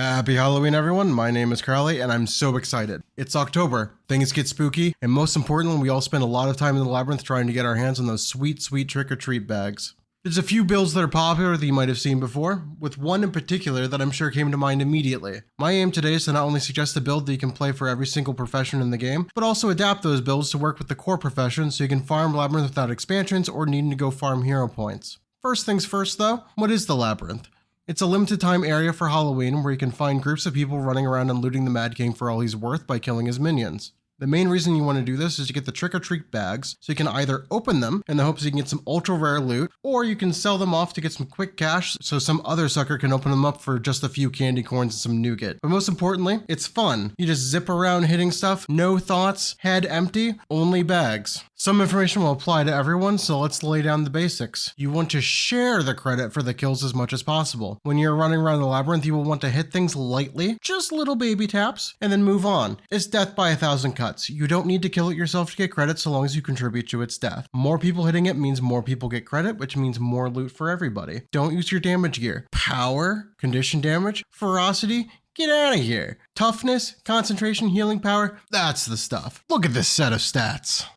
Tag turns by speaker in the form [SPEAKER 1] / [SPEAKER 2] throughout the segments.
[SPEAKER 1] Happy Halloween, everyone. My name is Carly, and I'm so excited. It's October, things get spooky, and most importantly, we all spend a lot of time in the Labyrinth trying to get our hands on those sweet, sweet trick-or-treat bags. There's a few builds that are popular that you might have seen before, with one in particular that I'm sure came to mind immediately. My aim today is to not only suggest a build that you can play for every single profession in the game, but also adapt those builds to work with the core profession so you can farm Labyrinth without expansions or needing to go farm hero points. First things first though, what is the Labyrinth? It's a limited time area for Halloween where you can find groups of people running around and looting the Mad King for all he's worth by killing his minions. The main reason you want to do this is to get the trick-or-treat bags, so you can either open them in the hopes you can get some ultra-rare loot, or you can sell them off to get some quick cash so some other sucker can open them up for just a few candy corns and some nougat. But most importantly, it's fun. You just zip around hitting stuff, no thoughts, head empty, only bags. Some information will apply to everyone, so let's lay down the basics. You want to share the credit for the kills as much as possible. When you're running around the Labyrinth, you will want to hit things lightly, just little baby taps, and then move on. It's death by 1,000 cuts. You don't need to kill it yourself to get credit so long as you contribute to its death. More people hitting it means more people get credit, which means more loot for everybody. Don't use your damage gear. Power, condition damage, ferocity, get out of here. Toughness, concentration, healing power, that's the stuff. Look at this set of stats.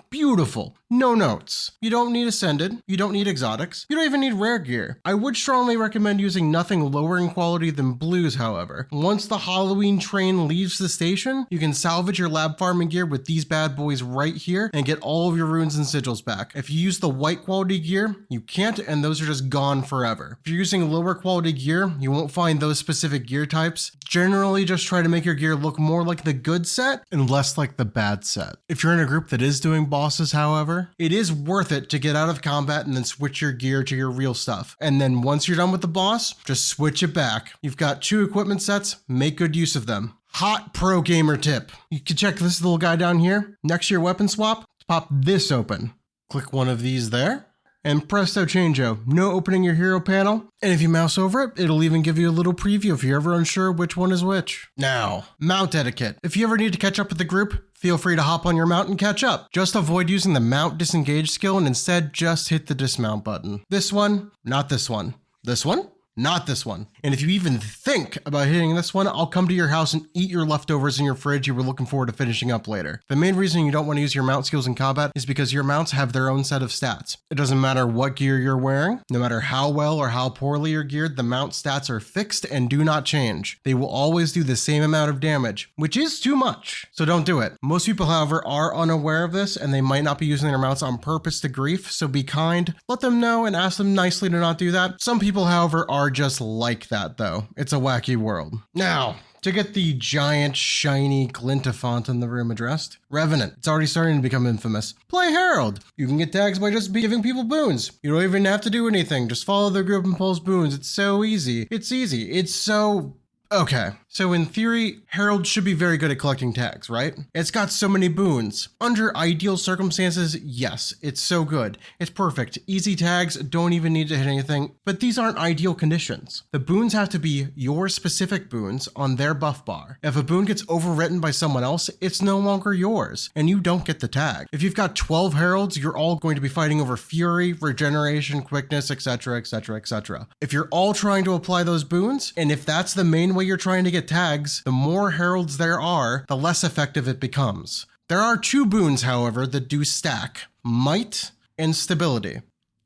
[SPEAKER 1] Beautiful. No notes. You don't need Ascended. You don't need exotics. You don't even need rare gear. I would strongly recommend using nothing lower in quality than blues, however. Once the Halloween train leaves the station, you can salvage your lab farming gear with these bad boys right here and get all of your runes and sigils back. If you use the white quality gear, you can't, and those are just gone forever. If you're using lower quality gear, you won't find those specific gear types. Generally, just try to make your gear look more like the good set and less like the bad set. If you're in a group that is doing bosses, however, it is worth it to get out of combat and then switch your gear to your real stuff. And then once you're done with the boss, just switch it back. You've got 2 equipment sets, make good use of them. Hot pro gamer tip. You can check this little guy down here. Next to your weapon swap, pop this open. Click one of these there. And presto changeo, no opening your hero panel, and if you mouse over it, it'll even give you a little preview if you're ever unsure which one is which. Now, mount etiquette. If you ever need to catch up with the group, feel free to hop on your mount and catch up. Just avoid using the mount disengage skill and instead just hit the dismount button. This one, not this one. This one? Not this one. And if you even think about hitting this one, I'll come to your house and eat your leftovers in your fridge you were looking forward to finishing up later. The main reason you don't want to use your mount skills in combat is because your mounts have their own set of stats. It doesn't matter what gear you're wearing, no matter how well or how poorly you're geared, the mount stats are fixed and do not change. They will always do the same amount of damage, which is too much, so don't do it. Most people, however, are unaware of this and they might not be using their mounts on purpose to grief, so be kind, let them know and ask them nicely to not do that. Some people, however, are just like that though. It's a wacky world. Now, to get the giant, shiny Glintafont in the room addressed, Revenant. It's already starting to become infamous. Play Herald. You can get tags by just giving people boons. You don't even have to do anything. Just follow the group and pulls boons. It's so easy. It's easy. It's so... Okay, so in theory, Herald should be very good at collecting tags, right? It's got so many boons. Under ideal circumstances, yes, it's so good. It's perfect. Easy tags, don't even need to hit anything, but these aren't ideal conditions. The boons have to be your specific boons on their buff bar. If a boon gets overwritten by someone else, it's no longer yours, and you don't get the tag. If you've got 12 Heralds, you're all going to be fighting over Fury, Regeneration, Quickness, etc., etc., etc. If you're all trying to apply those boons, and if that's the main way you're trying to get tags, the more heralds there are, the less effective it becomes. There are 2 boons, however, that do stack: Might and Stability.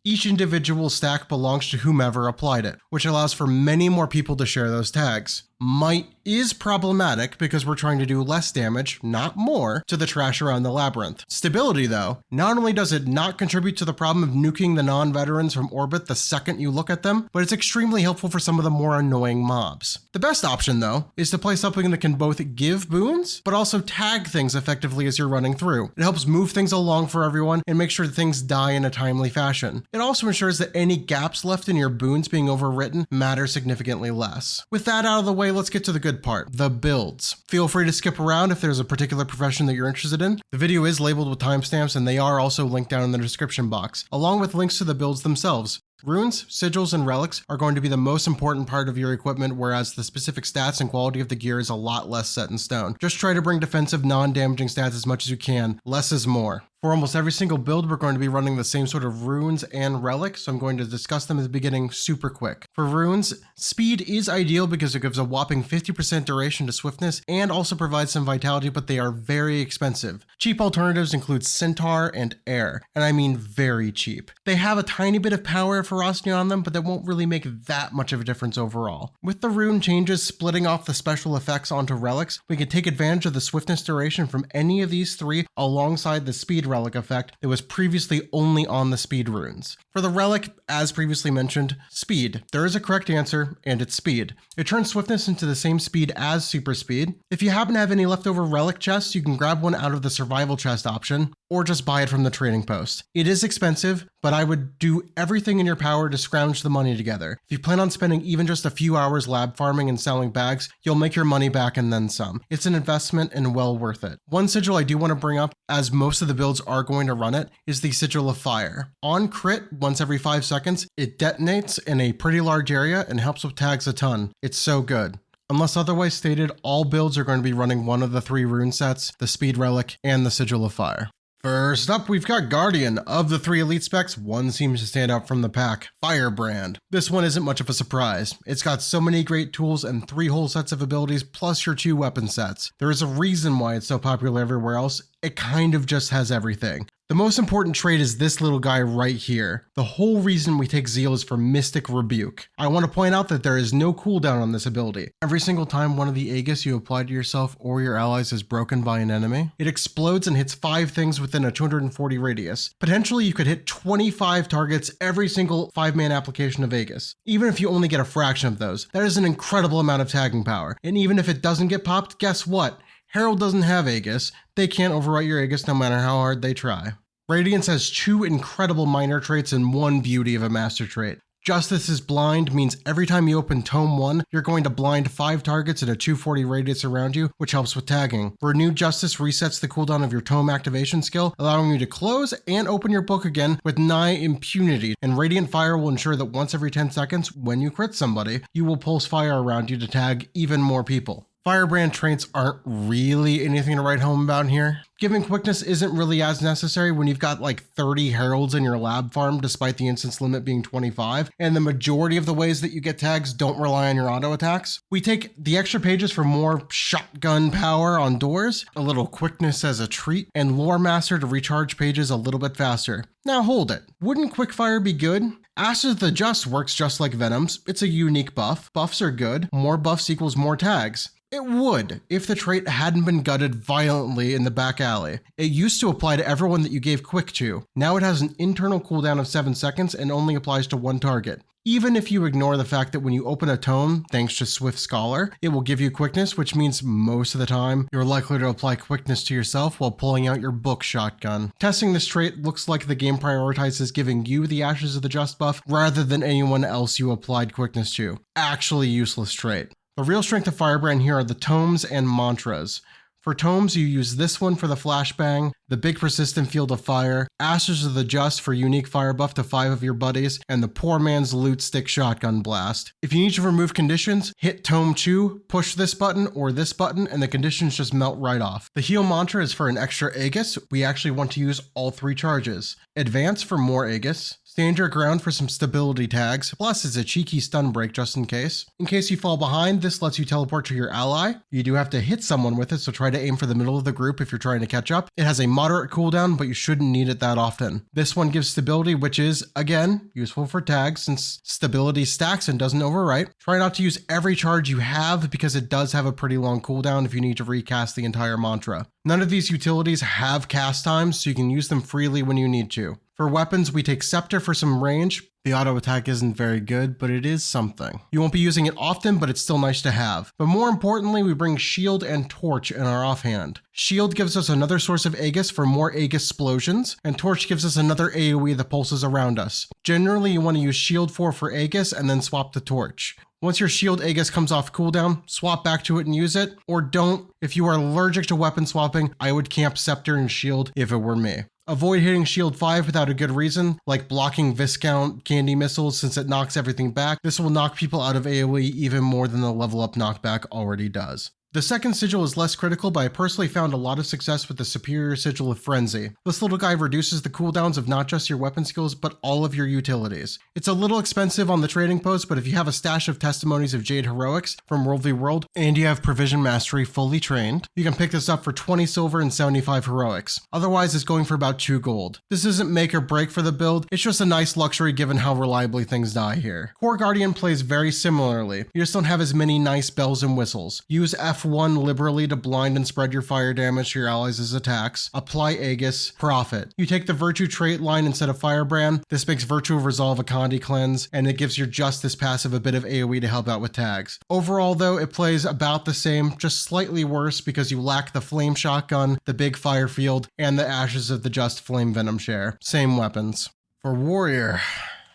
[SPEAKER 1] Each individual stack belongs to whomever applied it, which allows for many more people to share those tags. Might is problematic because we're trying to do less damage, not more, to the trash around the Labyrinth. Stability, though, not only does it not contribute to the problem of nuking the non-veterans from orbit the second you look at them, but it's extremely helpful for some of the more annoying mobs. The best option, though, is to play something that can both give boons, but also tag things effectively as you're running through. It helps move things along for everyone and make sure things die in a timely fashion. It also ensures that any gaps left in your boons being overwritten matter significantly less. With that out of the way, let's get to the good part, the builds. Feel free to skip around if there's a particular profession that you're interested in. The video is labeled with timestamps and they are also linked down in the description box, along with links to the builds themselves. Runes, sigils, and relics are going to be the most important part of your equipment, whereas the specific stats and quality of the gear is a lot less set in stone. Just try to bring defensive, non-damaging stats as much as you can. Less is more. For almost every single build, we're going to be running the same sort of runes and relics, so I'm going to discuss them at the beginning super quick. For runes, speed is ideal because it gives a whopping 50% duration to swiftness and also provides some vitality, but they are very expensive. Cheap alternatives include Centaur and Air, and I mean very cheap. They have a tiny bit of power and ferocity on them, but that won't really make that much of a difference overall. With the rune changes splitting off the special effects onto relics, we can take advantage of the swiftness duration from any of these three alongside the speed relic effect that was previously only on the speed runes. For the relic, as previously mentioned, speed. There is a correct answer, and it's speed. It turns swiftness into the same speed as super speed. If you happen to have any leftover relic chests, you can grab one out of the survival chest option, or just buy it from the trading post. It is expensive, but I would do everything in your power to scrounge the money together. If you plan on spending even just a few hours lab farming and selling bags, you'll make your money back and then some. It's an investment and well worth it. One sigil I do want to bring up, as most of the builds are going to run it, is the Sigil of Fire. On crit, once every 5 seconds, it detonates in a pretty large area and helps with tags a ton. It's so good. Unless otherwise stated, all builds are going to be running one of the 3 rune sets, the Speed Relic, and the Sigil of Fire. First up, we've got Guardian. Of the 3 elite specs, one seems to stand out from the pack, Firebrand. This one isn't much of a surprise. It's got so many great tools and 3 whole sets of abilities plus your 2 weapon sets. There is a reason why it's so popular everywhere else. It kind of just has everything. The most important trait is this little guy right here. The whole reason we take Zeal is for Mystic Rebuke. I want to point out that there is no cooldown on this ability. Every single time one of the Aegis you apply to yourself or your allies is broken by an enemy, it explodes and hits 5 things within a 240 radius. Potentially you could hit 25 targets every single 5-man application of Aegis. Even if you only get a fraction of those, that is an incredible amount of tagging power. And even if it doesn't get popped, guess what? Herald doesn't have Aegis. They can't overwrite your Aegis no matter how hard they try. Radiance has 2 incredible minor traits and 1 beauty of a master trait. Justice is blind means every time you open Tome 1, you're going to blind 5 targets in a 240 radius around you, which helps with tagging. Renewed Justice resets the cooldown of your Tome activation skill, allowing you to close and open your book again with nigh impunity, and Radiant Fire will ensure that once every 10 seconds, when you crit somebody, you will pulse fire around you to tag even more people. Firebrand traits aren't really anything to write home about here. Giving quickness isn't really as necessary when you've got like 30 heralds in your lab farm despite the instance limit being 25, and the majority of the ways that you get tags don't rely on your auto attacks. We take the extra pages for more shotgun power on doors, a little quickness as a treat, and Lore Master to recharge pages a little bit faster. Now hold it. Wouldn't Quickfire be good? Ashes of the Just works just like Venom's. It's a unique buff. Buffs are good. More buffs equals more tags. It would, if the trait hadn't been gutted violently in the back alley. It used to apply to everyone that you gave quick to. Now it has an internal cooldown of 7 seconds and only applies to 1 target. Even if you ignore the fact that when you open a tome, thanks to Swift Scholar, it will give you quickness, which means most of the time, you're likely to apply quickness to yourself while pulling out your book shotgun. Testing this trait looks like the game prioritizes giving you the Ashes of the Just buff rather than anyone else you applied quickness to. Actually useless trait. The real strength of Firebrand here are the tomes and mantras. For tomes, you use this one for the flashbang, the big persistent field of fire, Ashes of the Just for unique fire buff to 5 of your buddies, and the poor man's loot stick shotgun blast. If you need to remove conditions, hit tome 2, push this button or this button, and the conditions just melt right off. The heal mantra is for an extra Aegis. We actually want to use all 3 charges. Advance for more Aegis. Stand your ground for some stability tags, plus it's a cheeky stun break just in case. In case you fall behind, this lets you teleport to your ally. You do have to hit someone with it, so try to aim for the middle of the group if you're trying to catch up. It has a moderate cooldown, but you shouldn't need it that often. This one gives stability, which is, again, useful for tags since stability stacks and doesn't overwrite. Try not to use every charge you have because it does have a pretty long cooldown if you need to recast the entire mantra. None of these utilities have cast times, so you can use them freely when you need to. For weapons, we take Scepter for some range. The auto attack isn't very good, but it is something. You won't be using it often, but it's still nice to have. But more importantly, we bring Shield and Torch in our offhand. Shield gives us another source of Aegis for more Aegis explosions, and Torch gives us another AoE that pulses around us. Generally, you want to use Shield for Aegis and then swap to Torch. Once your Shield Aegis comes off cooldown, swap back to it and use it, or don't. If you are allergic to weapon swapping, I would camp Scepter and Shield if it were me. Avoid hitting Shield 5 without a good reason, like blocking Viscount Candy Missiles since it knocks everything back. This will knock people out of AoE even more than the level up knockback already does. The second sigil is less critical, but I personally found a lot of success with the superior sigil of Frenzy. This little guy reduces the cooldowns of not just your weapon skills, but all of your utilities. It's a little expensive on the trading post, but if you have a stash of Testimonies of Jade Heroics from World v World, and you have Provision Mastery fully trained, you can pick this up for 20 silver and 75 heroics. Otherwise, it's going for about 2 gold. This isn't make or break for the build, it's just a nice luxury given how reliably things die here. Core Guardian plays very similarly, you just don't have as many nice bells and whistles. Use F1 liberally to blind and spread your fire damage to your allies' attacks. Apply Aegis. Profit. You take the Virtue trait line instead of Firebrand. This makes Virtue of Resolve a Condi cleanse, and it gives your Justice passive a bit of AoE to help out with tags. Overall though, it plays about the same, just slightly worse because you lack the Flame Shotgun, the big fire field, and the Ashes of the Just Flame Venom share. Same weapons. For Warrior,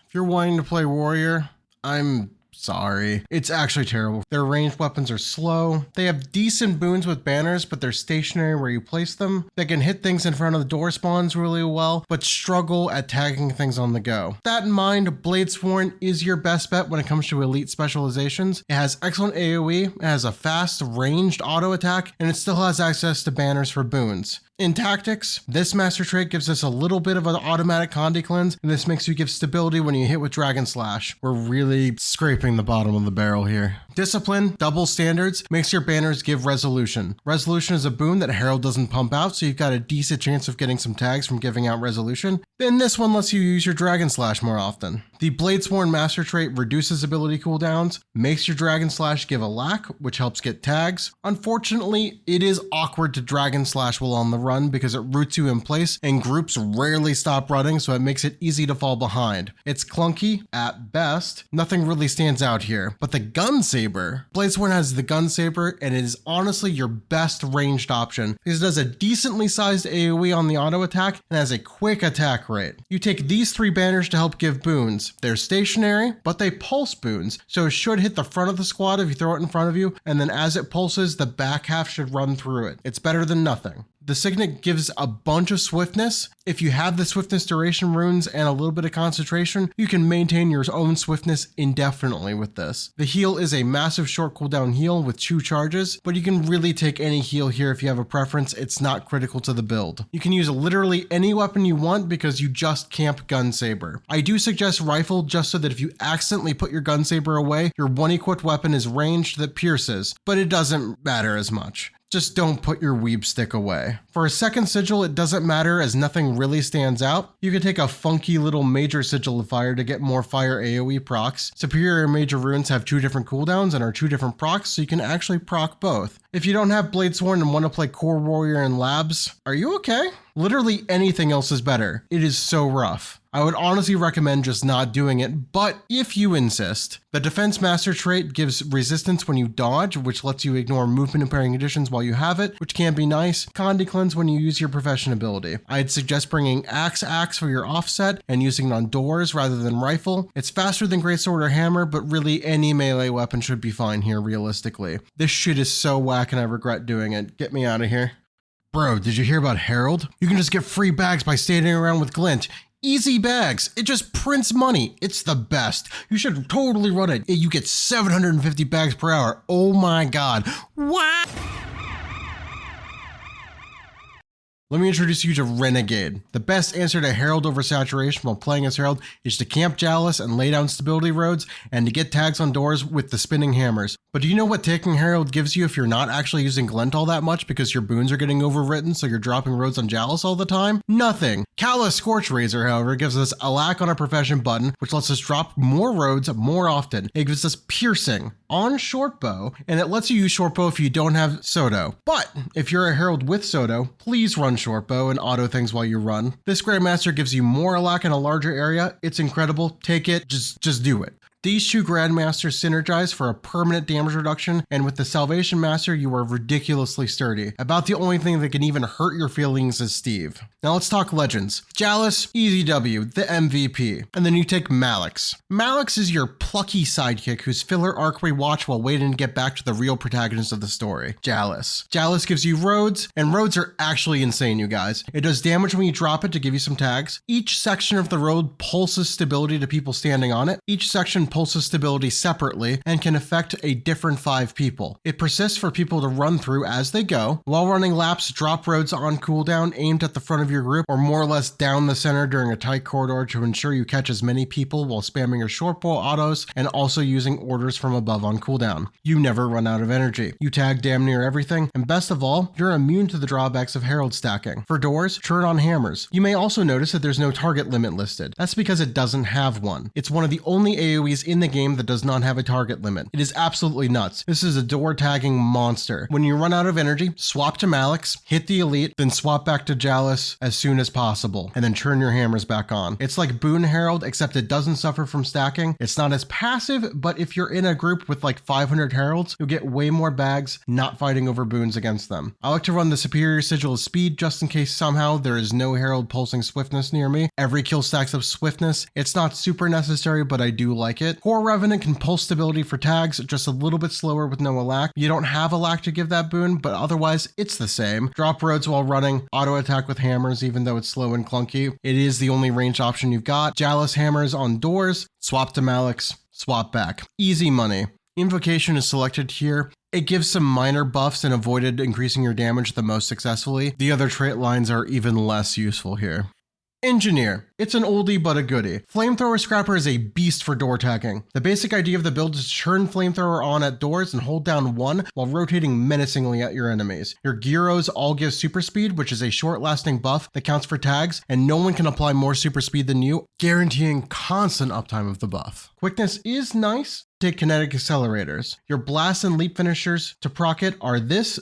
[SPEAKER 1] if you're wanting to play Warrior, I'm sorry. It's actually terrible. Their ranged weapons are slow. They have decent boons with banners, but they're stationary where you place them. They can hit things in front of the door spawns really well, but struggle at tagging things on the go. That in mind, Bladesworn is your best bet when it comes to elite specializations. It has excellent AoE, it has a fast ranged auto attack, and it still has access to banners for boons. In tactics, this master trait gives us a little bit of an automatic Condi cleanse, and this makes you give stability when you hit with Dragon Slash. We're really scraping the bottom of the barrel here. Discipline, double standards, makes your banners give resolution. Resolution is a boon that Herald doesn't pump out, so you've got a decent chance of getting some tags from giving out resolution. Then this one lets you use your Dragon Slash more often. The Bladesworn master trait reduces ability cooldowns, makes your Dragon Slash give a lack, which helps get tags. Unfortunately, it is awkward to Dragon Slash while on the run because it roots you in place and groups rarely stop running, so it makes it easy to fall behind. It's clunky at best. Nothing really stands out here, but the Gun Saber. Bladesworn has the Gun Saber, and it is honestly your best ranged option because it does a decently sized AoE on the auto attack and has a quick attack rate. You take these 3 banners to help give boons. They're stationary, but they pulse boons, so it should hit the front of the squad if you throw it in front of you, and then as it pulses, the back half should run through it. It's better than nothing. The Signet gives a bunch of swiftness. If you have the swiftness duration runes and a little bit of concentration, you can maintain your own swiftness indefinitely with this. The heal is a massive short cooldown heal with 2 charges, but you can really take any heal here if you have a preference. It's not critical to the build. You can use literally any weapon you want because you just camp Gun Saber. I do suggest rifle just so that if you accidentally put your Gun Saber away, your one equipped weapon is ranged that pierces, but it doesn't matter as much. Just don't put your weeb stick away. For a second sigil, it doesn't matter as nothing really stands out. You can take a funky little major sigil of fire to get more fire AoE procs. Superior and major runes have 2 different cooldowns and are 2 different procs, so you can actually proc both. If you don't have Bladesworn and want to play Core Warrior and Labs, are you okay? Literally anything else is better. It is so rough. I would honestly recommend just not doing it, but if you insist. The Defense Master trait gives resistance when you dodge, which lets you ignore movement impairing conditions while you have it, which can be nice. Condi cleanse when you use your Profession ability. I'd suggest bringing Axe for your offset and using it on doors rather than rifle. It's faster than Greatsword or Hammer, but really any melee weapon should be fine here realistically. This shit is so whack and I regret doing it. Get me out of here. Bro, did you hear about Herald? You can just get free bags by standing around with Glint. Easy bags. It just prints money. It's the best. You should totally run it. You get 750 bags per hour. Oh my god. What? Let me introduce you to Renegade. The best answer to Herald oversaturation while playing as Herald is to camp Chalice and lay down stability roads and to get tags on doors with the spinning hammers. But do you know what taking Herald gives you if you're not actually using Glint all that much because your boons are getting overwritten so you're dropping roads on Chalice all the time? Nothing. Callous Scorch Razor, however, gives us a lack on our Profession button, which lets us drop more roads more often. It gives us piercing on shortbow, and it lets you use shortbow if you don't have Soto. But if you're a Herald with Soto, please run shortbow and auto things while you run. This Grandmaster gives you more lack in a larger area. It's incredible. Take it. Just do it. These 2 Grandmasters synergize for a permanent damage reduction, and with the Salvation Master, you are ridiculously sturdy. About the only thing that can even hurt your feelings is Steve. Now let's talk Legends. Chalice, easy W, the MVP. And then you take Malix. Malix is your plucky sidekick whose filler arc we watch while waiting to get back to the real protagonist of the story, Chalice. Chalice gives you roads, and roads are actually insane, you guys. It does damage when you drop it to give you some tags. Each section of the road pulses stability to people standing on it. Each section pulses stability separately and can affect a different 5 people. It persists for people to run through as they go. While running laps, drop roads on cooldown aimed at the front of your group or more or less down the center during a tight corridor to ensure you catch as many people while spamming your short bow autos and also using orders from above on cooldown. You never run out of energy. You tag damn near everything, and best of all, you're immune to the drawbacks of Herald stacking. For doors, turn on hammers. You may also notice that there's no target limit listed. That's because it doesn't have one. It's one of the only AoEs in the game that does not have a target limit. It is absolutely nuts. This is a door tagging monster. When you run out of energy, swap to Malix, hit the elite, then swap back to Jalis as soon as possible, and then turn your hammers back on. It's like Boon Herald, except it doesn't suffer from stacking. It's not as passive, but if you're in a group with like 500 heralds, you'll get way more bags not fighting over boons against them. I like to run the superior sigil of speed just in case somehow there is no herald pulsing swiftness near me. Every kill stacks up swiftness. It's not super necessary, but I do like it. Core Revenant can pulse stability for tags, just a little bit slower with no alack. You don't have alack to give that boon, but otherwise it's the same. Drop roads while running, auto attack with hammers even though it's slow and clunky. It is the only range option you've got. Jalis hammers on doors, swap to Malix, swap back. Easy money. Invocation is selected here. It gives some minor buffs and avoided increasing your damage the most successfully. The other trait lines are even less useful here. Engineer. It's an oldie but a goodie. Flamethrower Scrapper is a beast for door tagging. The basic idea of the build is to turn Flamethrower on at doors and hold down 1 while rotating menacingly at your enemies. Your Gyros all give super speed, which is a short-lasting buff that counts for tags, and no one can apply more super speed than you, guaranteeing constant uptime of the buff. Quickness is nice. Take kinetic accelerators. Your blast and leap finishers to proc it are this,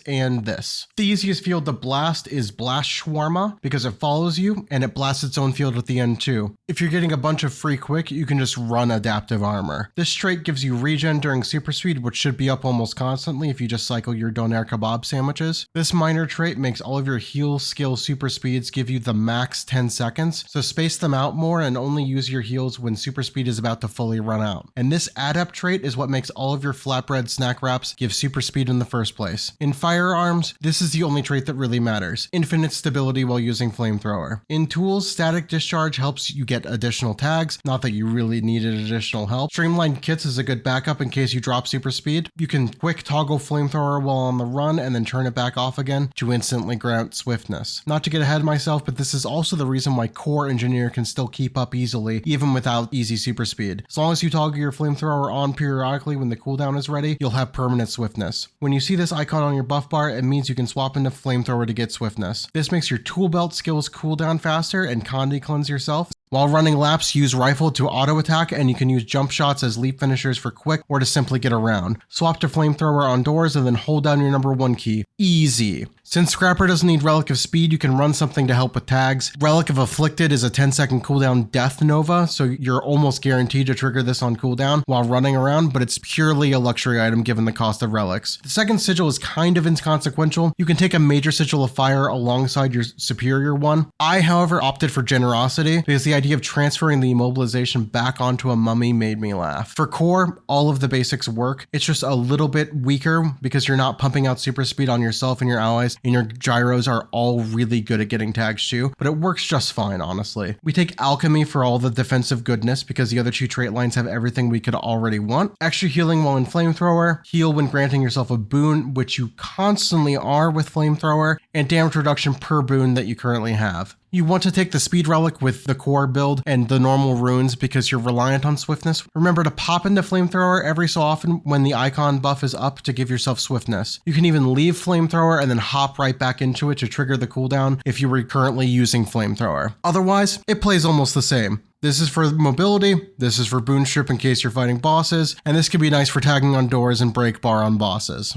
[SPEAKER 1] and this. The easiest field to blast is Blast Shawarma because it follows you and it blasts its own field at the end too. If you're getting a bunch of free quick, you can just run adaptive armor. This trait gives you regen during super speed, which should be up almost constantly if you just cycle your doner kebab sandwiches. This minor trait makes all of your heal skill super speeds give you the max 10 seconds, so space them out more and only use your heals when super speed is about to fully run out. And this adept trait is what makes all of your flatbread snack wraps give super speed in the first place. In firearms, this is the only trait that really matters. Infinite stability while using flamethrower. In tools, static discharge helps you get additional tags, not that you really needed additional help. Streamlined kits is a good backup in case you drop super speed. You can quick toggle flamethrower while on the run and then turn it back off again to instantly grant swiftness. Not to get ahead of myself, but this is also the reason why Core Engineer can still keep up easily, even without easy super speed. As long as you toggle your flamethrower on periodically when the cooldown is ready, you'll have permanent swiftness. When you see this icon on your buff bar, it means you can swap into flamethrower to get swiftness. This makes your tool belt skills cool down faster and Condi cleanse yourself. While running laps, use rifle to auto attack and you can use jump shots as leap finishers for quick or to simply get around. Swap to flamethrower on doors and then hold down your number 1 key. Easy. Since Scrapper doesn't need Relic of Speed, you can run something to help with tags. Relic of Afflicted is a 10-second cooldown Death Nova, so you're almost guaranteed to trigger this on cooldown while running around, but it's purely a luxury item given the cost of relics. The second sigil is kind of inconsequential. You can take a major sigil of fire alongside your superior one. I, however, opted for Generosity because the idea of transferring the immobilization back onto a mummy made me laugh. For core, all of the basics work. It's just a little bit weaker because you're not pumping out super speed on yourself and your allies, and your gyros are all really good at getting tags too, but it works just fine, honestly. We take Alchemy for all the defensive goodness because the other 2 trait lines have everything we could already want. Extra healing while in Flamethrower, heal when granting yourself a boon, which you constantly are with Flamethrower, and damage reduction per boon that you currently have. You want to take the speed relic with the core build and the normal runes because you're reliant on swiftness. Remember to pop into flamethrower every so often when the icon buff is up to give yourself swiftness. You can even leave flamethrower and then hop right back into it to trigger the cooldown if you were currently using flamethrower. Otherwise, it plays almost the same. This is for mobility, this is for boon strip in case you're fighting bosses, and this could be nice for tagging on doors and break bar on bosses.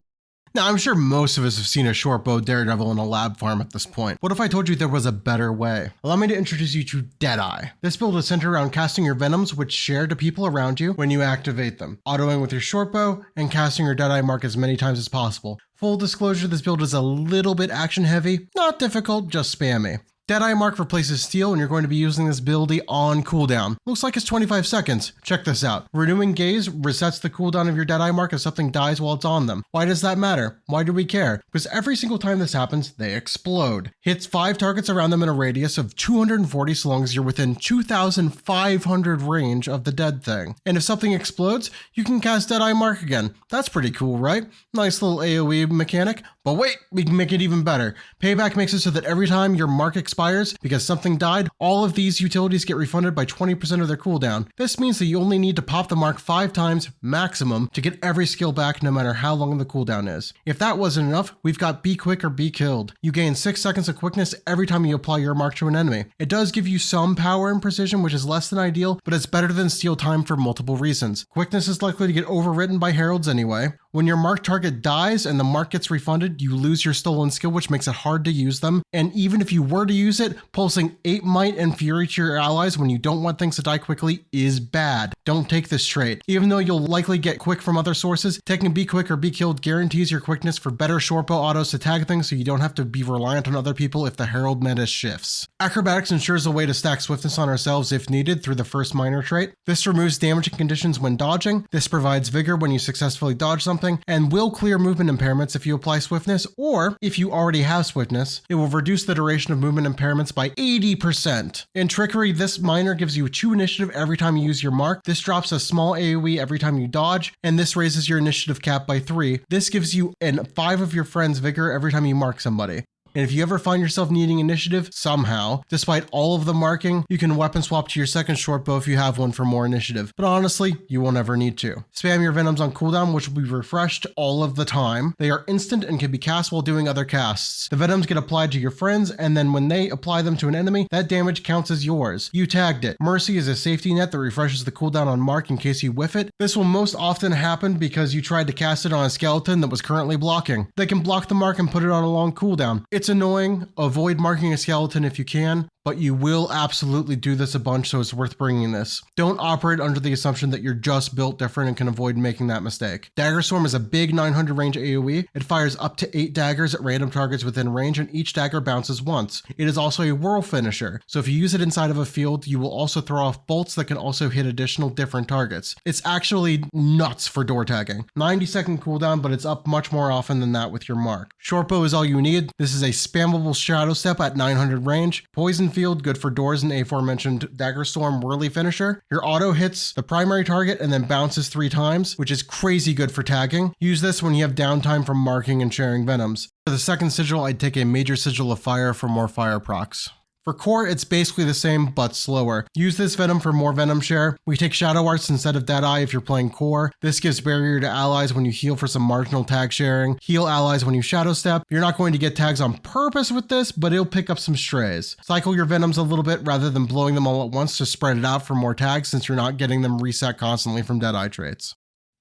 [SPEAKER 1] Now, I'm sure most of us have seen a shortbow daredevil in a lab farm at this point. What if I told you there was a better way? Allow me to introduce you to Deadeye. This build is centered around casting your venoms, which share to people around you when you activate them, autoing with your shortbow, and casting your Deadeye mark as many times as possible. Full disclosure, this build is a little bit action heavy, not difficult, just spammy. Deadeye Mark replaces Steel, and you're going to be using this ability on cooldown. Looks like it's 25 seconds. Check this out. Renewing Gaze resets the cooldown of your Deadeye Mark if something dies while it's on them. Why does that matter? Why do we care? Because every single time this happens, they explode. Hits 5 targets around them in a radius of 240 so long as you're within 2,500 range of the dead thing. And if something explodes, you can cast Deadeye Mark again. That's pretty cool, right? Nice little AoE mechanic. But wait, we can make it even better. Payback makes it so that every time your mark expires, because something died, all of these utilities get refunded by 20% of their cooldown. This means that you only need to pop the mark 5 times maximum to get every skill back no matter how long the cooldown is. If that wasn't enough, we've got Be Quick or Be Killed. You gain 6 seconds of quickness every time you apply your mark to an enemy. It does give you some power and precision, which is less than ideal, but it's better than steal time for multiple reasons. Quickness is likely to get overwritten by heralds anyway. When your marked target dies and the mark gets refunded, you lose your stolen skill, which makes it hard to use them. And even if you were to use it, pulsing 8 Might and Fury to your allies when you don't want things to die quickly is bad. Don't take this trait. Even though you'll likely get quick from other sources, taking Be Quick or Be Killed guarantees your quickness for better shortbow autos to tag things so you don't have to be reliant on other people if the herald meta shifts. Acrobatics ensures a way to stack swiftness on ourselves if needed through the first minor trait. This removes damaging conditions when dodging. This provides vigor when you successfully dodge something, and will clear movement impairments if you apply swiftness, or if you already have swiftness, it will reduce the duration of movement impairments by 80%. In Trickery, this minor gives you 2 initiative every time you use your mark. This drops a small AoE every time you dodge, and this raises your initiative cap by 3. This gives you 5 of your friends vigor every time you mark somebody. And if you ever find yourself needing initiative, somehow, despite all of the marking, you can weapon swap to your second shortbow if you have one for more initiative. But honestly, you won't ever need to. Spam your Venoms on cooldown, which will be refreshed all of the time. They are instant and can be cast while doing other casts. The Venoms get applied to your friends, and then when they apply them to an enemy, that damage counts as yours. You tagged it. Mercy is a safety net that refreshes the cooldown on mark in case you whiff it. This will most often happen because you tried to cast it on a skeleton that was currently blocking. They can block the mark and put it on a long cooldown. It's annoying. Avoid marking a skeleton if you can, but you will absolutely do this a bunch, so it's worth bringing this. Don't operate under the assumption that you're just built different and can avoid making that mistake. Dagger Storm is a big 900 range AoE. It fires up to 8 daggers at random targets within range, and each dagger bounces once. It is also a whirl finisher, so if you use it inside of a field, you will also throw off bolts that can also hit additional different targets. It's actually nuts for door tagging. 90-second cooldown, but it's up much more often than that with your mark. Shortbow is all you need. This is a spammable shadow step at 900 range. Poison Field, good for doors and aforementioned Dagger Storm whirly finisher. Your auto hits the primary target and then bounces 3 times, which is crazy good for tagging. Use this when you have downtime from marking and sharing Venoms. For the second sigil, I'd take a Major Sigil of Fire for more fire procs. For core, it's basically the same, but slower. Use this Venom for more Venom share. We take Shadow Arts instead of Deadeye if you're playing core. This gives barrier to allies when you heal for some marginal tag sharing. Heal allies when you Shadow Step. You're not going to get tags on purpose with this, but it'll pick up some strays. Cycle your Venoms a little bit rather than blowing them all at once to spread it out for more tags since you're not getting them reset constantly from Deadeye traits.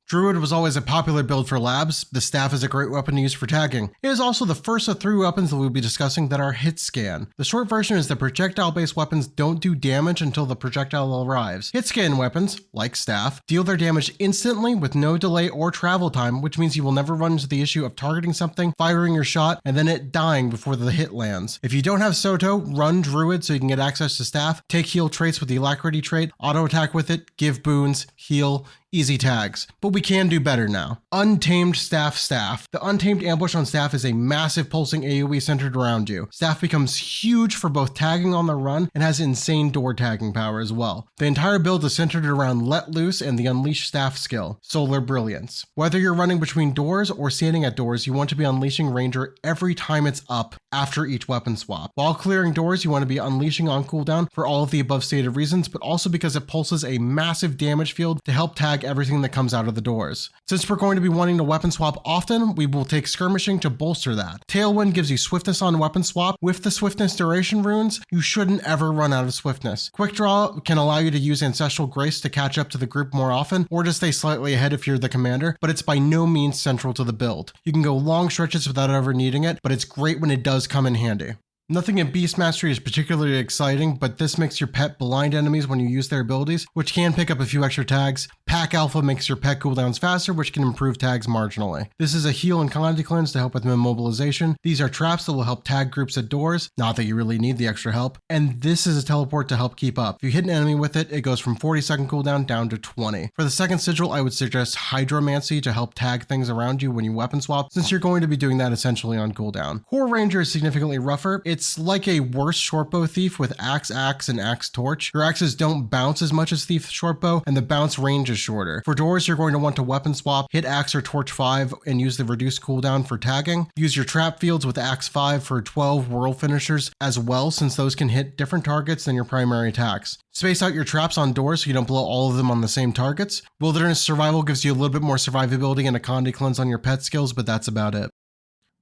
[SPEAKER 1] Druid was always a popular build for labs. The staff is a great weapon to use for tagging. It is also the first of 3 weapons that we'll be discussing that are hit scan. The short version is that projectile-based weapons don't do damage until the projectile arrives. Hit scan weapons, like staff, deal their damage instantly with no delay or travel time, which means you will never run into the issue of targeting something, firing your shot, and then it dying before the hit lands. If you don't have Soto, run Druid so you can get access to staff, take heal traits with the Alacrity trait, auto attack with it, give boons, heal, easy tags. But we can do better now. Untamed Staff. The Untamed ambush on Staff is a massive pulsing AoE centered around you. Staff becomes huge for both tagging on the run and has insane door tagging power as well. The entire build is centered around Let Loose and the Unleash Staff skill, Solar Brilliance. Whether you're running between doors or standing at doors, you want to be unleashing Ranger every time it's up after each weapon swap. While clearing doors, you want to be unleashing on cooldown for all of the above stated reasons, but also because it pulses a massive damage field to help tag everything that comes out of the doors. Since we're going to be wanting to weapon swap often, we will take skirmishing to bolster that. Tailwind gives you swiftness on weapon swap. With the swiftness duration runes, you shouldn't ever run out of swiftness. Quick draw can allow you to use Ancestral Grace to catch up to the group more often, or to stay slightly ahead if you're the commander, but it's by no means central to the build. You can go long stretches without ever needing it, but it's great when it does come in handy. Nothing in Beast Mastery is particularly exciting, but this makes your pet blind enemies when you use their abilities, which can pick up a few extra tags. Pack Alpha makes your pet cooldowns faster, which can improve tags marginally. This is a heal and Conti cleanse to help with immobilization. These are traps that will help tag groups at doors, not that you really need the extra help. And this is a teleport to help keep up. If you hit an enemy with it, it goes from 40-second cooldown down to 20. For the second sigil, I would suggest Hydromancy to help tag things around you when you weapon swap, since you're going to be doing that essentially on cooldown. Core Ranger is significantly rougher. It's like a worse shortbow thief with Axe, and Axe Torch. Your axes don't bounce as much as Thief shortbow, and the bounce range is shorter. For doors, you're going to want to weapon swap, hit Axe or Torch 5, and use the reduced cooldown for tagging. Use your trap fields with Axe 5 for 12 whirl finishers as well, since those can hit different targets than your primary attacks. Space out your traps on doors so you don't blow all of them on the same targets. Wilderness Survival gives you a little bit more survivability and a Conti cleanse on your pet skills, but that's about it.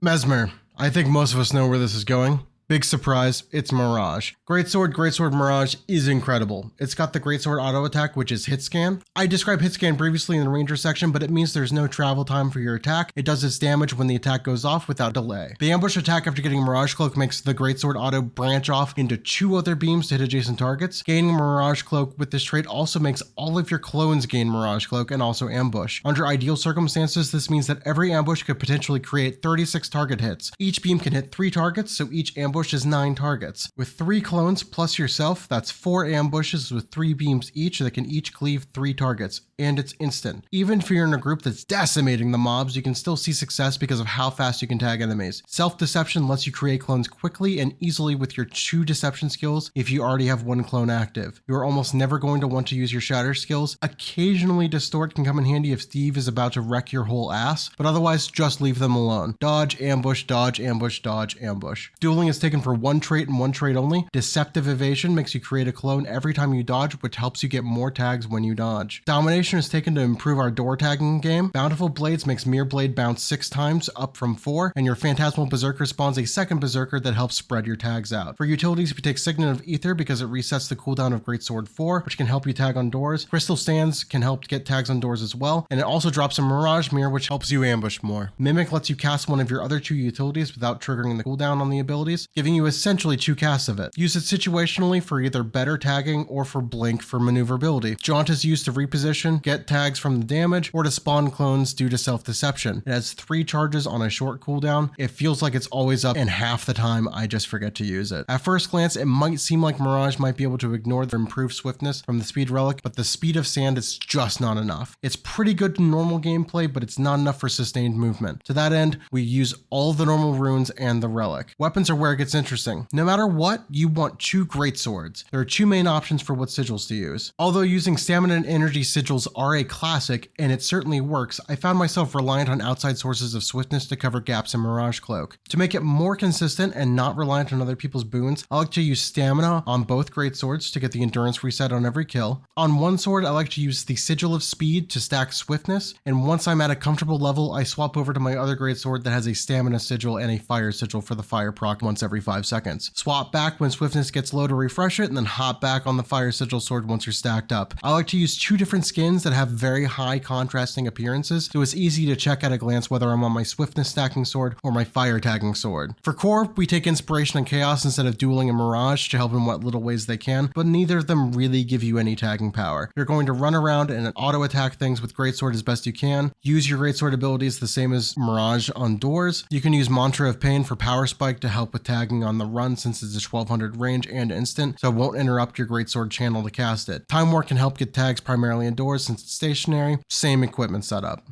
[SPEAKER 1] Mesmer. I think most of us know where this is going. Big surprise, it's Mirage. Greatsword Mirage is incredible. It's got the Greatsword auto attack, which is hit scan. I described hit scan previously in the Ranger section, but it means there's no travel time for your attack. It does its damage when the attack goes off without delay. The ambush attack after getting Mirage Cloak makes the Greatsword auto branch off into 2 other beams to hit adjacent targets. Gaining Mirage Cloak with this trait also makes all of your clones gain Mirage Cloak and also ambush. Under ideal circumstances, this means that every ambush could potentially create 36 target hits. Each beam can hit 3 targets, so each ambush is 9 targets. With 3 clones plus yourself, that's 4 ambushes with 3 beams each that can each cleave 3 targets, and it's instant. Even if you're in a group that's decimating the mobs, you can still see success because of how fast you can tag enemies. Self-deception lets you create clones quickly and easily with your 2 deception skills if you already have 1 clone active. You are almost never going to want to use your shatter skills. Occasionally distort can come in handy if Steve is about to wreck your whole ass, but otherwise just leave them alone. Dodge, ambush, dodge, ambush, dodge, ambush. Dueling is taken for 1 trait and 1 trait only. Deceptive Evasion makes you create a clone every time you dodge, which helps you get more tags when you dodge. Domination is taken to improve our door tagging game. Bountiful Blades makes Mere Blade bounce 6 times, up from 4, and your Phantasmal Berserker spawns a second Berserker that helps spread your tags out. For utilities, we take Signet of Ether because it resets the cooldown of Greatsword 4, which can help you tag on doors. Crystal Stands can help get tags on doors as well, and it also drops a Mirage Mirror, which helps you ambush more. Mimic lets you cast one of your other 2 utilities without triggering the cooldown on the abilities, giving you essentially 2 casts of it. Use it situationally for either better tagging or for blink for maneuverability. Jaunt is used to reposition, get tags from the damage, or to spawn clones due to self-deception. It has 3 charges on a short cooldown. It feels like it's always up, and half the time I just forget to use it. At first glance, it might seem like Mirage might be able to ignore the improved swiftness from the speed relic, but the speed of sand is just not enough. It's pretty good in normal gameplay, but it's not enough for sustained movement. To that end, we use all the normal runes and the relic. Weapons are where it gets interesting. No matter what, you want 2 greatswords. There are 2 main options for what sigils to use. Although using stamina and energy sigils are a classic, and it certainly works, I found myself reliant on outside sources of swiftness to cover gaps in Mirage Cloak. To make it more consistent and not reliant on other people's boons, I like to use stamina on both greatswords to get the endurance reset on every kill. On one sword, I like to use the Sigil of Speed to stack swiftness, and once I'm at a comfortable level, I swap over to my other greatsword that has a stamina sigil and a fire sigil for the fire proc once every 5 seconds. Swap back when swiftness gets low to refresh it, and then hop back on the fire sigil sword once you're stacked up. I like to use 2 different skins that have very high contrasting appearances, so it's easy to check at a glance whether I'm on my swiftness stacking sword or my fire tagging sword. For core, we take inspiration and chaos instead of dueling and mirage to help in what little ways they can, but neither of them really give you any tagging power. You're going to run around and auto attack things with greatsword as best you can. Use your greatsword abilities the same as mirage on doors. You can use Mantra of Pain for power spike to help with tagging on the run since it's a 1200 range and instant, so it won't interrupt your greatsword channel to cast it. Time War can help get tags primarily indoors since it's stationary. Same equipment setup.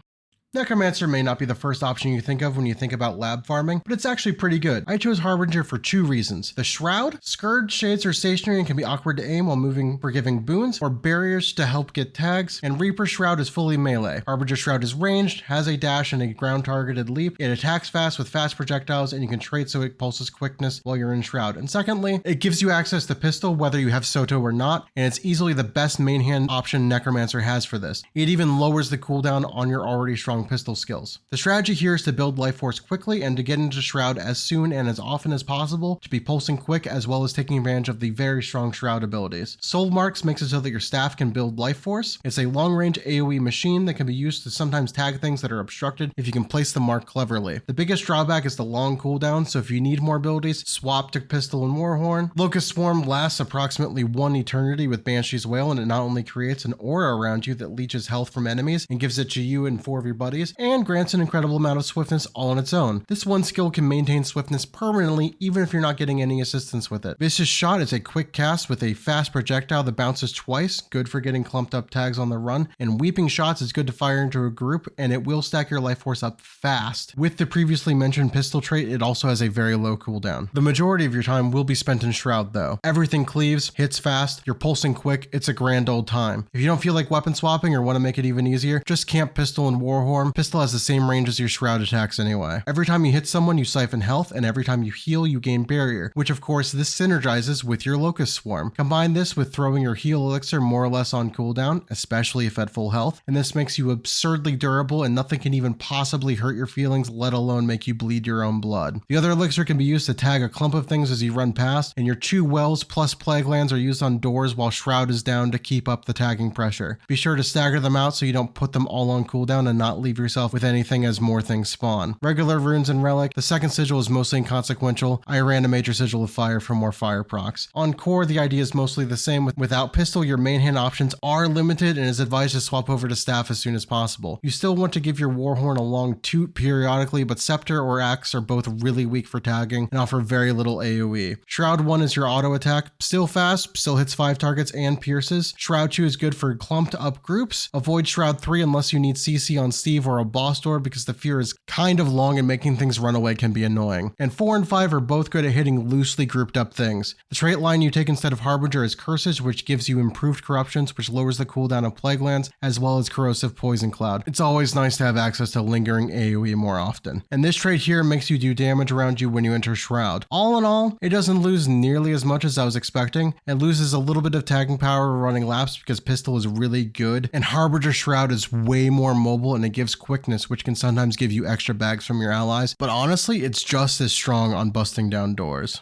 [SPEAKER 1] Necromancer may not be the first option you think of when you think about lab farming, but it's actually pretty good. I chose Harbinger for 2 reasons. The Shroud? Scourge shades are stationary and can be awkward to aim while moving for giving boons, or barriers to help get tags, and Reaper Shroud is fully melee. Harbinger Shroud is ranged, has a dash and a ground targeted leap, it attacks fast with fast projectiles, and you can trait so it pulses quickness while you're in Shroud. And secondly, it gives you access to pistol whether you have Soto or not, and it's easily the best main hand option Necromancer has for this. It even lowers the cooldown on your already strong strong pistol skills. The strategy here is to build life force quickly and to get into Shroud as soon and as often as possible to be pulsing quick, as well as taking advantage of the very strong Shroud abilities. Soul Marks makes it so that your staff can build life force. It's a long-range AoE machine that can be used to sometimes tag things that are obstructed if you can place the mark cleverly. The biggest drawback is the long cooldown, so if you need more abilities, swap to Pistol and Warhorn. Locust Swarm lasts approximately 1 eternity with Banshee's Wail, and it not only creates an aura around you that leeches health from enemies and gives it to you and 4 of your buddies, and grants an incredible amount of swiftness all on its own. This one skill can maintain swiftness permanently even if you're not getting any assistance with it. Vicious Shot is a quick cast with a fast projectile that bounces twice, good for getting clumped up tags on the run, and Weeping Shots is good to fire into a group, and it will stack your life force up fast. With the previously mentioned pistol trait, it also has a very low cooldown. The majority of your time will be spent in Shroud though. Everything cleaves, hits fast, you're pulsing quick, it's a grand old time. If you don't feel like weapon swapping or want to make it even easier, just camp Pistol and Warhorn. Pistol has the same range as your Shroud attacks anyway. Every time you hit someone, you siphon health, and every time you heal, you gain barrier, which of course this synergizes with your Locust Swarm. Combine this with throwing your heal elixir more or less on cooldown, especially if at full health, and this makes you absurdly durable and nothing can even possibly hurt your feelings, let alone make you bleed your own blood. The other elixir can be used to tag a clump of things as you run past, and your 2 wells plus plague lands are used on doors while Shroud is down to keep up the tagging pressure. Be sure to stagger them out so you don't put them all on cooldown and not leave yourself with anything as more things spawn. Regular runes and relic, the second sigil is mostly inconsequential. I ran a major sigil of fire for more fire procs. On core, the idea is mostly the same. Without pistol, your main hand options are limited and is advised to swap over to staff as soon as possible. You still want to give your Warhorn a long toot periodically, but Scepter or Axe are both really weak for tagging and offer very little AoE. Shroud 1 is your auto attack, still fast, still hits 5 targets and pierces. Shroud 2 is good for clumped up groups. Avoid Shroud 3 unless you need CC on Steve or a boss door because the fear is kind of long and making things run away can be annoying. And 4 and 5 are both good at hitting loosely grouped up things. The trait line you take instead of Harbinger is Curses, which gives you improved corruptions, which lowers the cooldown of Plague Lands, as well as Corrosive Poison Cloud. It's always nice to have access to lingering AoE more often. And this trait here makes you do damage around you when you enter Shroud. All in all, it doesn't lose nearly as much as I was expecting. It loses a little bit of tagging power running laps because Pistol is really good, and Harbinger Shroud is way more mobile and it gives quickness, which can sometimes give you extra bags from your allies, but honestly, it's just as strong on busting down doors.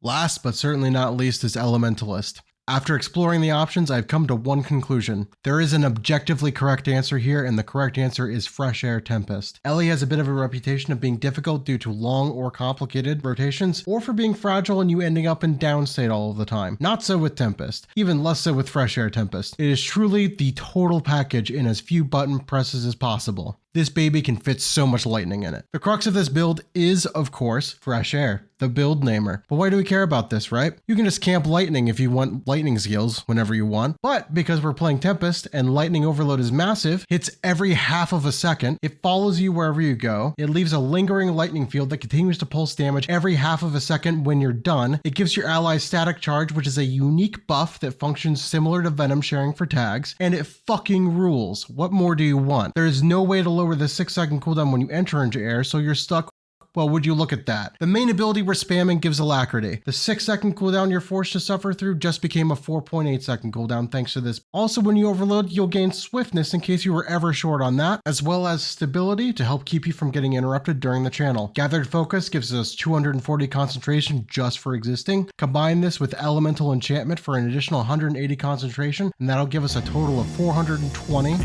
[SPEAKER 1] Last but certainly not least is Elementalist. After exploring the options, I've come to one conclusion. There is an objectively correct answer here, and the correct answer is Fresh Air Tempest. Ellie has a bit of a reputation of being difficult due to long or complicated rotations, or for being fragile and you ending up in downstate all of the time. Not so with Tempest, even less so with Fresh Air Tempest. It is truly the total package in as few button presses as possible. This baby can fit so much lightning in it. The crux of this build is, of course, Fresh Air, the build namer. But why do we care about this, right? You can just camp lightning if you want lightning skills whenever you want. But because we're playing Tempest and lightning overload is massive, hits every half of a second, it follows you wherever you go, it leaves a lingering lightning field that continues to pulse damage every half of a second when you're done, it gives your allies static charge, which is a unique buff that functions similar to Venom sharing for tags, and it fucking rules. What more do you want? There is no way to lower the 6-second cooldown when you enter into air, so you're stuck. Well, would you look at that? The main ability we're spamming gives Alacrity. The 6-second cooldown you're forced to suffer through just became a 4.8-second cooldown thanks to this. Also, when you overload, you'll gain Swiftness in case you were ever short on that, as well as Stability to help keep you from getting interrupted during the channel. Gathered Focus gives us 240 concentration just for existing. Combine this with Elemental Enchantment for an additional 180 concentration, and that'll give us a total of 420.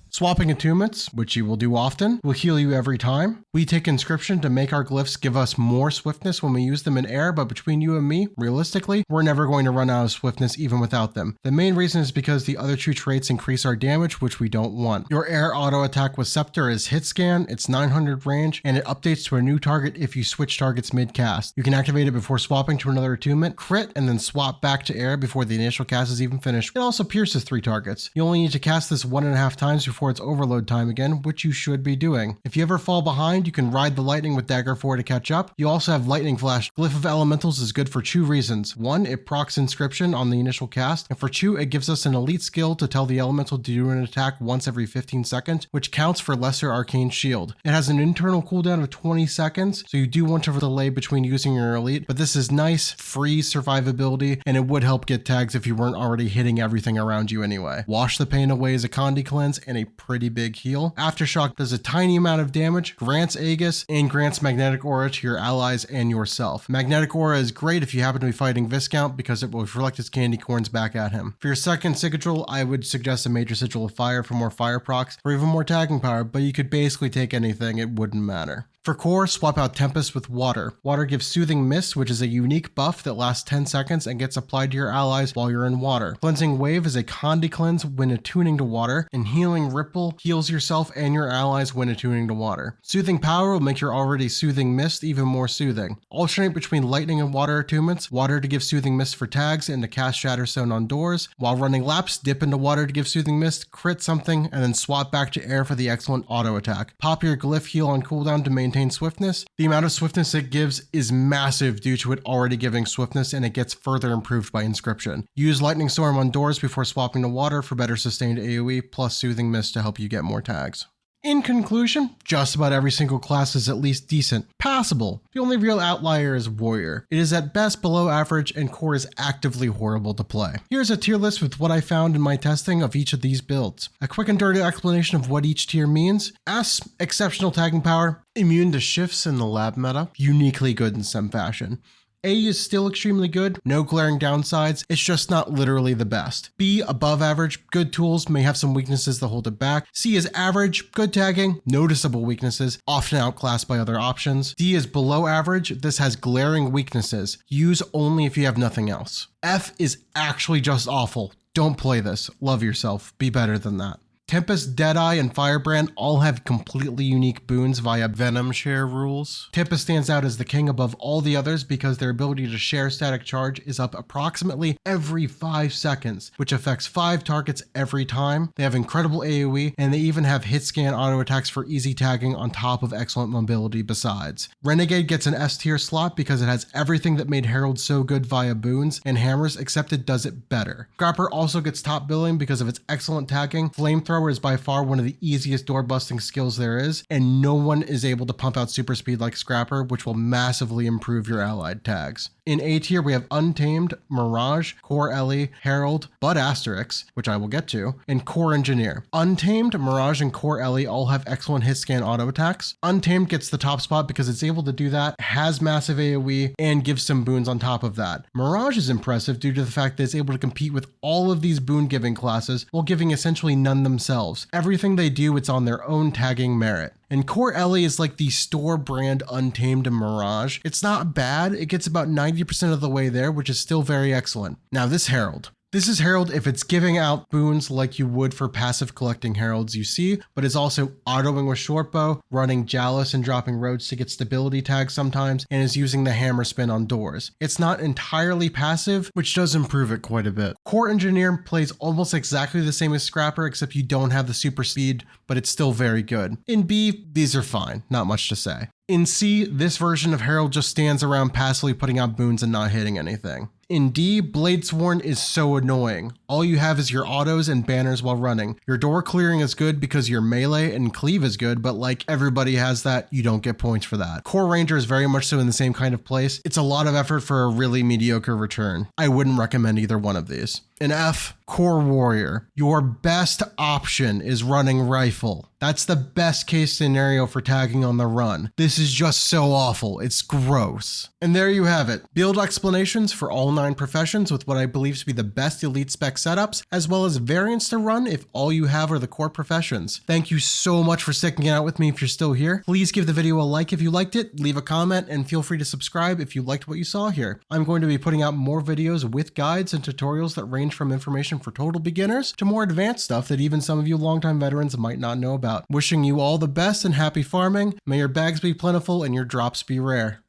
[SPEAKER 1] Swapping attunements, which you will do often, will heal you every time. We take Inscription to make our glyphs give us more swiftness when we use them in air, but between you and me, realistically, we're never going to run out of swiftness even without them. The main reason is because the other 2 traits increase our damage, which we don't want. Your air auto attack with Scepter is Hit Scan, it's 900 range, and it updates to a new target if you switch targets mid-cast. You can activate it before swapping to another attunement, crit, and then swap back to air before the initial cast is even finished. It also pierces 3 targets. You only need to cast this 1.5 times before it's overload time again, which you should be doing. If you ever fall behind, you can ride the lightning with Dagger 4 to catch up. You also have Lightning Flash. Glyph of Elementals is good for 2 reasons. 1, it procs Inscription on the initial cast, and for 2, it gives us an elite skill to tell the elemental to do an attack once every 15 seconds, which counts for Lesser Arcane Shield. It has an internal cooldown of 20 seconds, so you do want to delay between using your elite, but this is nice, free survivability, and it would help get tags if you weren't already hitting everything around you anyway. Wash the Pain away as a Condi cleanse, and a pretty big heal. Aftershock does a tiny amount of damage, grants Aegis, and grants Magnetic Aura to your allies and yourself. Magnetic Aura is great if you happen to be fighting Viscount because it will reflect his candy corns back at him. For your second Sigil, I would suggest a Major Sigil of Fire for more fire procs or even more tagging power, but you could basically take anything, it wouldn't matter. For core, swap out Tempest with Water. Water gives Soothing Mist, which is a unique buff that lasts 10 seconds and gets applied to your allies while you're in water. Cleansing Wave is a Condi cleanse when attuning to water, and Healing Ripple heals yourself and your allies when attuning to water. Soothing Power will make your already Soothing Mist even more soothing. Alternate between lightning and water attunements, water to give Soothing Mist for tags and to cast Shatterstone on doors. While running laps, dip into water to give Soothing Mist, crit something, and then swap back to air for the excellent auto attack. Pop your Glyph heal on cooldown to maintain swiftness. The amount of swiftness it gives is massive due to it already giving swiftness, and it gets further improved by Inscription. Use Lightning Storm on doors before swapping to water for better sustained AoE plus Soothing Mist to help you get more tags. In conclusion, just about every single class is at least decent, passable. The only real outlier is Warrior. It is at best below average, and Core is actively horrible to play. Here's a tier list with what I found in my testing of each of these builds. A quick and dirty explanation of what each tier means. S, exceptional tagging power, immune to shifts in the lab meta, uniquely good in some fashion. A is still extremely good, no glaring downsides, it's just not literally the best. B, above average, good tools, may have some weaknesses that hold it back. C is average, good tagging, noticeable weaknesses, often outclassed by other options. D is below average, this has glaring weaknesses, use only if you have nothing else. F is actually just awful, don't play this, love yourself, be better than that. Tempest, Deadeye, and Firebrand all have completely unique boons via Venom share rules. Tempest stands out as the king above all the others because their ability to share static charge is up approximately every 5 seconds, which affects 5 targets every time. They have incredible AoE, and they even have hit scan auto attacks for easy tagging on top of excellent mobility besides. Renegade gets an S tier slot because it has everything that made Herald so good via boons and hammers, except it does it better. Scrapper also gets top billing because of its excellent tagging. Flamethrower is by far one of the easiest door busting skills there is, and no one is able to pump out super speed like Scrapper, which will massively improve your allied tags. In A tier, we have Untamed, Mirage, Core Ellie, Herald, Bud Asterix, which I will get to, and Core Engineer. Untamed, Mirage, and Core Ellie all have excellent hit scan auto attacks. Untamed gets the top spot because it's able to do that, has massive AoE, and gives some boons on top of that. Mirage is impressive due to the fact that it's able to compete with all of these boon giving classes while giving essentially none themselves. Everything they do, it's on their own tagging merit. And Core Ellie is like the store brand Untamed and Mirage. It's not bad, it gets about 90% of the way there, which is still very excellent. Now this Herald. This is Herald if it's giving out boons like you would for passive collecting Heralds you see, but it's also autoing with Shortbow, running Jalous and dropping roads to get stability tags sometimes, and is using the hammer spin on doors. It's not entirely passive, which does improve it quite a bit. Core Engineer plays almost exactly the same as Scrapper, except you don't have the super speed, but it's still very good. In B, these are fine, not much to say. In C, this version of Herald just stands around passively putting out boons and not hitting anything. In D, Bladesworn is so annoying. All you have is your autos and banners while running. Your door clearing is good because your melee and cleave is good, but like everybody has that, you don't get points for that. Core Ranger is very much so in the same kind of place. It's a lot of effort for a really mediocre return. I wouldn't recommend either one of these. In F, Core Warrior. Your best option is running Rifle. That's the best case scenario for tagging on the run. This is just so awful, it's gross. And there you have it. Build explanations for all 9 professions with what I believe to be the best elite spec setups, as well as variants to run if all you have are the core professions. Thank you so much for sticking it out with me if you're still here. Please give the video a like if you liked it, leave a comment, and feel free to subscribe if you liked what you saw here. I'm going to be putting out more videos with guides and tutorials that range from information for total beginners to more advanced stuff that even some of you longtime veterans might not know about. Wishing you all the best and happy farming. May your bags be plentiful and your drops be rare.